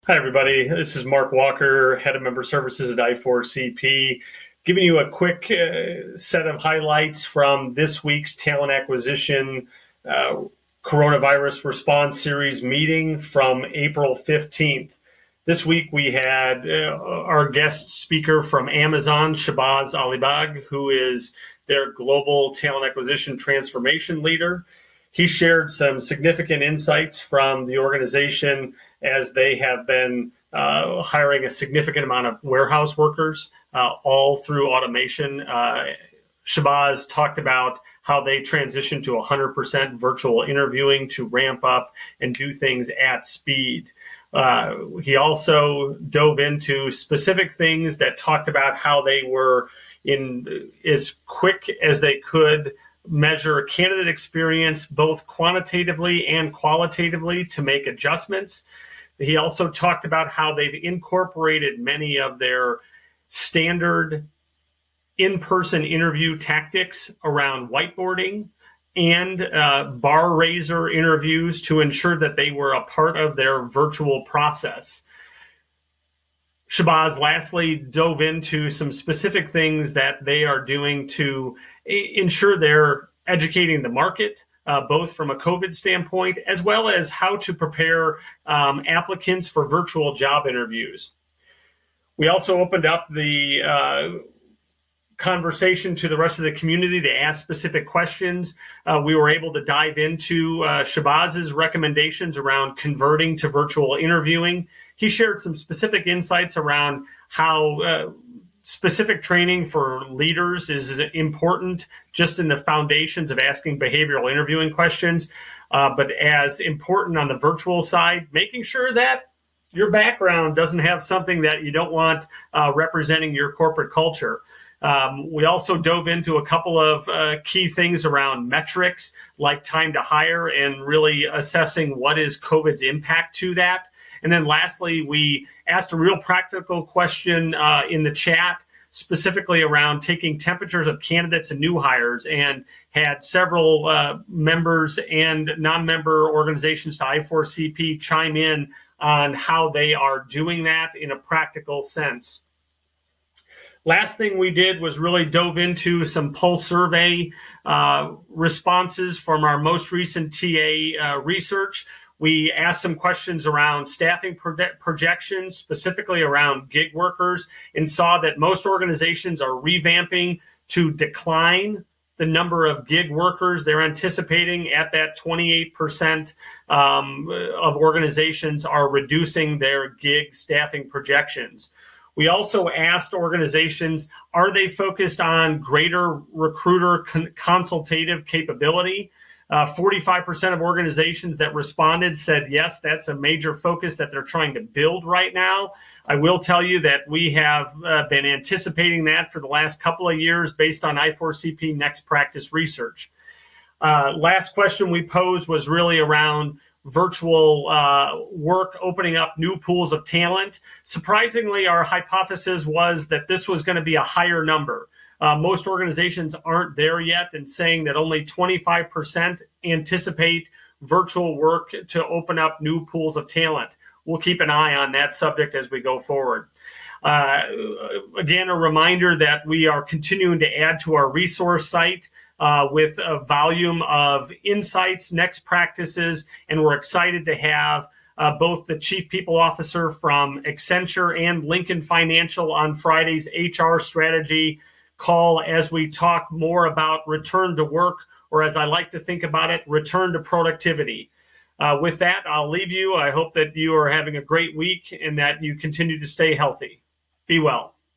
Hi, everybody. This is Mark Walker, Head of Member Services at I4CP, giving you a quick set of highlights from this week's Talent Acquisition Coronavirus Response Series meeting from April 15th. This week we had our guest speaker from Amazon, Shahbaz Alibaig, who is their Global Talent Acquisition Transformation Leader. He shared some significant insights from the organization as they have been hiring a significant amount of warehouse workers, all through automation. Shahbaz talked about how they transitioned to 100% virtual interviewing to ramp up and do things at speed. He also dove into specific things that talked about how they were in as quick as they could measure candidate experience both quantitatively and qualitatively to make adjustments. He also talked about how they've incorporated many of their standard in-person interview tactics around whiteboarding and bar raiser interviews to ensure that they were a part of their virtual process. Shahbaz lastly dove into some specific things that they are doing to ensure they're educating the market, both from a COVID standpoint, as well as how to prepare applicants for virtual job interviews. We also opened up the conversation to the rest of the community to ask specific questions. We were able to dive into Shahbaz's recommendations around converting to virtual interviewing. He shared some specific insights around how specific training for leaders is important just in the foundations of asking behavioral interviewing questions, but as important on the virtual side, making sure that your background doesn't have something that you don't want representing your corporate culture. We also dove into a couple of key things around metrics like time to hire and really assessing what is COVID's impact to that. And then lastly, we asked a real practical question in the chat, specifically around taking temperatures of candidates and new hires, and had several members and non-member organizations to I4CP chime in on how they are doing that in a practical sense. Last thing we did was really dove into some pulse survey responses from our most recent TA research. We asked some questions around staffing projections, specifically around gig workers, and saw that most organizations are revamping to decline the number of gig workers. They're anticipating at that 28% of organizations are reducing their gig staffing projections. We also asked organizations, are they focused on greater recruiter consultative capability? 45% of organizations that responded said, yes, that's a major focus that they're trying to build right now. I will tell you that we have been anticipating that for the last couple of years based on I4CP Next Practice research. Last question we posed was really around virtual work opening up new pools of talent. Surprisingly, our hypothesis was that this was going to be a higher number. Most organizations aren't there yet, and saying that only 25% anticipate virtual work to open up new pools of talent. We'll keep an eye on that subject as we go forward. Again, a reminder that we are continuing to add to our resource site with a volume of insights, next practices, and we're excited to have both the Chief People Officer from Accenture and Lincoln Financial on Friday's HR strategy call as we talk more about return to work, or as I like to think about it, return to productivity. With that, I'll leave you. I hope that you are having a great week and that you continue to stay healthy. Be well.